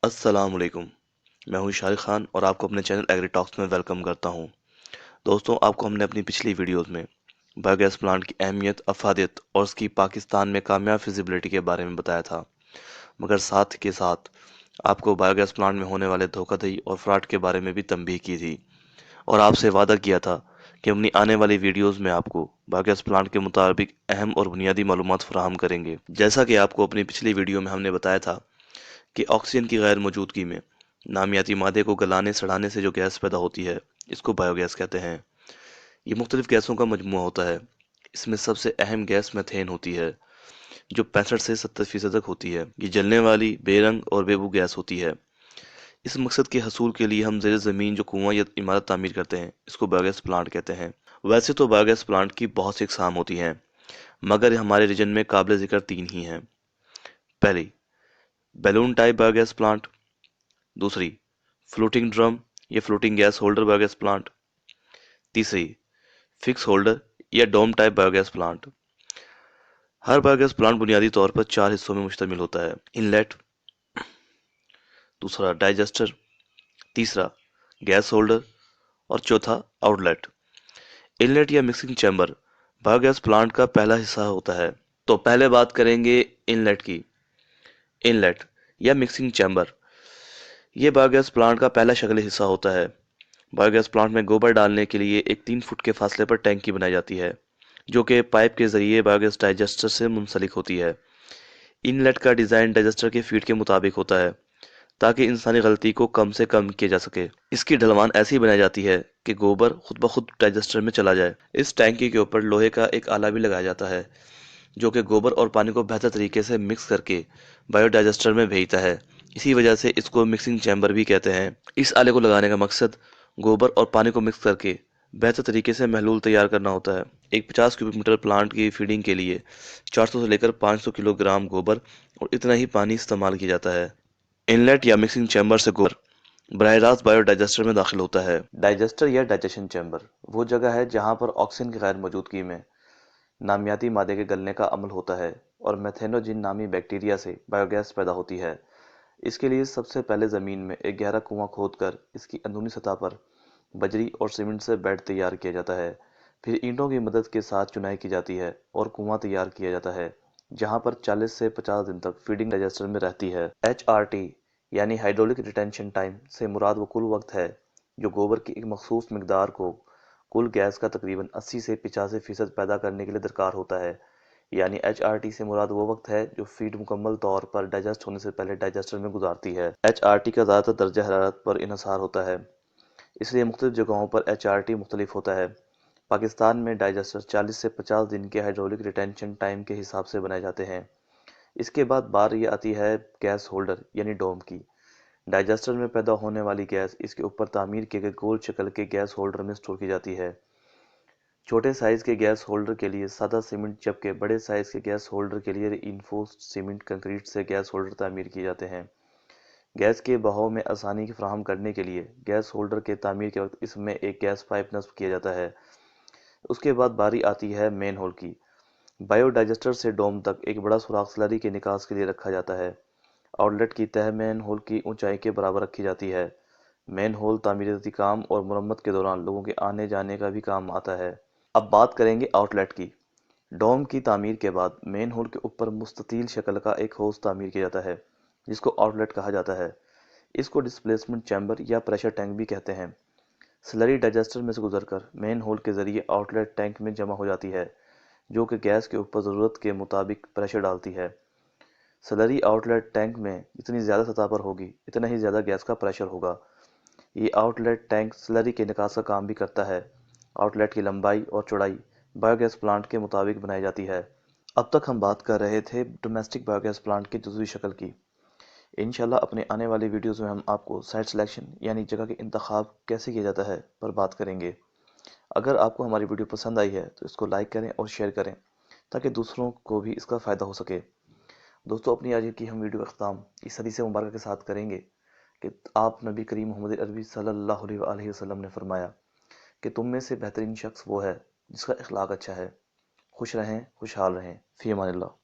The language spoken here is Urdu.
السلام علیکم، میں ہوں شارق خان اور آپ کو اپنے چینل ایگری ٹاکس میں ویلکم کرتا ہوں۔ دوستوں، آپ کو ہم نے اپنی پچھلی ویڈیوز میں بایو گیس پلانٹ کی اہمیت، افادیت اور اس کی پاکستان میں کامیاب فیزیبلٹی کے بارے میں بتایا تھا، مگر ساتھ کے ساتھ آپ کو بایو گیس پلانٹ میں ہونے والے دھوکہ دہی اور فراڈ کے بارے میں بھی تنبیہ کی تھی، اور آپ سے وعدہ کیا تھا کہ اپنی آنے والی ویڈیوز میں آپ کو بایو گیس پلانٹ کے مطابق اہم اور بنیادی معلومات فراہم کریں گے۔ جیسا کہ آپ کو اپنی پچھلی ویڈیو میں ہم نے بتایا تھا کہ آکسیجن کی غیر موجودگی میں نامیاتی مادے کو گلانے سڑانے سے جو گیس پیدا ہوتی ہے اس کو بایو گیس کہتے ہیں۔ یہ مختلف گیسوں کا مجموعہ ہوتا ہے۔ اس میں سب سے اہم گیس میتھین ہوتی ہے جو 65 سے 70% تک ہوتی ہے۔ یہ جلنے والی بے رنگ اور بے بو گیس ہوتی ہے۔ اس مقصد کے حصول کے لیے ہم زیر زمین جو کنواں یا عمارت تعمیر کرتے ہیں اس کو بایو گیس پلانٹ کہتے ہیں۔ ویسے تو بایو گیس پلانٹ کی بہت سی اقسام ہوتی ہیں، مگر ہمارے ریجن میں قابل ذکر 3 ہی ہیں۔ پہلی، balloon type bio gas plant. دوسری، فلوٹنگ ڈرم یا floating gas holder bio gas plant. تیسری، فکس ہولڈر یا dome type bio gas plant. ہر بایو گیس پلانٹ بنیادی طور پر 4 حصوں میں مشتمل ہوتا ہے: انلیٹ، دوسرا ڈائجسٹر، تیسرا گیس ہولڈر اور چوتھا آؤٹ لیٹ۔ انلیٹ یا mixing chamber bio gas plant کا پہلا حصہ ہوتا ہے۔ تو پہلے بات کریں گے انلیٹ کی۔ انلیٹ یا مکسنگ چیمبر یہ بایو گیس پلانٹ کا پہلا شکلی حصہ ہوتا ہے۔ بایو گیس پلانٹ میں گوبر ڈالنے کے لیے ایک 3 فٹ کے فاصلے پر ٹینکی بنائی جاتی ہے جو کہ پائپ کے ذریعے بایو گیس ڈائجسٹر سے منسلک ہوتی ہے۔ انلیٹ کا ڈیزائن ڈائجسٹر کے فیڈ کے مطابق ہوتا ہے تاکہ انسانی غلطی کو کم سے کم کیا جا سکے۔ اس کی ڈھلوان ایسی بنائی جاتی ہے کہ گوبر خود بخود ڈائجسٹر میں چلا جائے۔ اس ٹینکی کے اوپر لوہے کا ایک آلہ بھی لگایا جاتا ہے جو کہ گوبر اور پانی کو بہتر طریقے سے مکس کر کے بایو ڈائجسٹر میں بھیجتا ہے۔ اسی وجہ سے اس کو مکسنگ چیمبر بھی کہتے ہیں۔ اس آلے کو لگانے کا مقصد گوبر اور پانی کو مکس کر کے بہتر طریقے سے محلول تیار کرنا ہوتا ہے۔ ایک 50 کیوبک میٹر پلانٹ کی فیڈنگ کے لیے 400 سے لے کر 500 کلو گرام گوبر اور اتنا ہی پانی استعمال کیا جاتا ہے۔ انلیٹ یا مکسنگ چیمبر سے گوبر براہ راست بایو ڈائجسٹر میں داخل ہوتا ہے۔ ڈائجسٹر یا ڈائجیشن چیمبر وہ جگہ ہے جہاں پر آکسیجن کی غیر موجودگی میں نامیاتی مادے کے گلنے کا عمل ہوتا ہے اور میتھینوجن نامی بیکٹیریا سے بایو گیس پیدا ہوتی ہے۔ اس کے لیے سب سے پہلے زمین میں ایک گہرا کنواں کھود کر اس کی اندرونی سطح پر بجری اور سیمنٹ سے بیڈ تیار کیا جاتا ہے۔ پھر اینٹوں کی مدد کے ساتھ چنائی کی جاتی ہے اور کنواں تیار کیا جاتا ہے جہاں پر 40 سے 50 دن تک فیڈنگ ڈائجسٹر میں رہتی ہے۔ HRT یعنی ہائیڈرولک ریٹینشن ٹائم سے مراد وہ کل وقت ہے جو گوبر کی ایک مخصوص مقدار کو کل گیس کا تقریباً 80 سے 85% پیدا کرنے کے لیے درکار ہوتا ہے۔ یعنی HRT سے مراد وہ وقت ہے جو فیڈ مکمل طور پر ڈائجسٹ ہونے سے پہلے ڈائجسٹر میں گزارتی ہے۔ HRT کا زیادہ تر درجہ حرارت پر انحصار ہوتا ہے، اس لیے مختلف جگہوں پر HRT مختلف ہوتا ہے۔ پاکستان میں ڈائجسٹر 40 سے 50 دن کے ہائیڈرولک ریٹینشن ٹائم کے حساب سے بنائے جاتے ہیں۔ اس کے بعد باری آتی ہے گیس ہولڈر یعنی ڈوم کی۔ ڈائجسٹر میں پیدا ہونے والی گیس اس کے اوپر تعمیر کیے گئے گول شکل کے گیس ہولڈر میں سٹور کی جاتی ہے۔ چھوٹے سائز کے گیس ہولڈر کے لیے سادہ سیمنٹ جبکہ بڑے سائز کے گیس ہولڈر کے لیے ری انفورسڈ سیمنٹ کنکریٹ سے گیس ہولڈر تعمیر کیے جاتے ہیں۔ گیس کے بہاؤ میں آسانی فراہم کرنے کے لیے گیس ہولڈر کے تعمیر کے وقت اس میں ایک گیس پائپ نصب کیا جاتا ہے۔ اس کے بعد باری آتی ہے مین ہول کی۔ بایو ڈائجسٹر سے ڈوم تک ایک بڑا سوراخ سلری کے نکاس کے لیے رکھا جاتا ہے۔ آؤٹ لیٹ کی تہہ مین ہول کی اونچائی کے برابر رکھی جاتی ہے۔ مین ہول تعمیراتی کام اور مرمت کے دوران لوگوں کے آنے جانے کا بھی کام آتا ہے۔ اب بات کریں گے آؤٹ لیٹ کی۔ ڈوم کی تعمیر کے بعد مین ہول کے اوپر مستطیل شکل کا ایک ہوز تعمیر کیا جاتا ہے جس کو آؤٹ لیٹ کہا جاتا ہے۔ اس کو ڈسپلیسمنٹ چیمبر یا پریشر ٹینک بھی کہتے ہیں۔ سلری ڈائجسٹر میں سے گزر کر مین ہول کے ذریعے آؤٹ لیٹ ٹینک میں جمع ہو جاتی ہے جو کہ گیس کے اوپر ضرورت کے مطابق پریشر ڈالتی ہے۔ سلری آؤٹ لیٹ ٹینک میں جتنی زیادہ سطح پر ہوگی اتنا ہی زیادہ گیس کا پریشر ہوگا۔ یہ آؤٹ لیٹ ٹینک سلری کے نکاس کا کام بھی کرتا ہے۔ آؤٹ لیٹ کی لمبائی اور چوڑائی بایو گیس پلانٹ کے مطابق بنائی جاتی ہے۔ اب تک ہم بات کر رہے تھے ڈومیسٹک بایو گیس پلانٹ کی جزوی شکل کی۔ انشاءاللہ اپنے آنے والی ویڈیوز میں ہم آپ کو سائٹ سلیکشن یعنی جگہ کے انتخاب کیسے کیا جاتا ہے پر بات کریں گے۔ اگر آپ کو ہماری ویڈیو پسند آئی ہے تو اس کو لائک کریں اور شیئر کریں تاکہ دوسروں کو بھی اس کا فائدہ ہو سکے۔ دوستو، اپنی آج کی ہم ویڈیو اختتام اس حدیث مبارکہ کے ساتھ کریں گے کہ آپ نبی کریم محمد عربی صلی اللہ علیہ وآلہ وسلم نے فرمایا کہ تم میں سے بہترین شخص وہ ہے جس کا اخلاق اچھا ہے۔ خوش رہیں، خوشحال رہیں، فی امان اللہ۔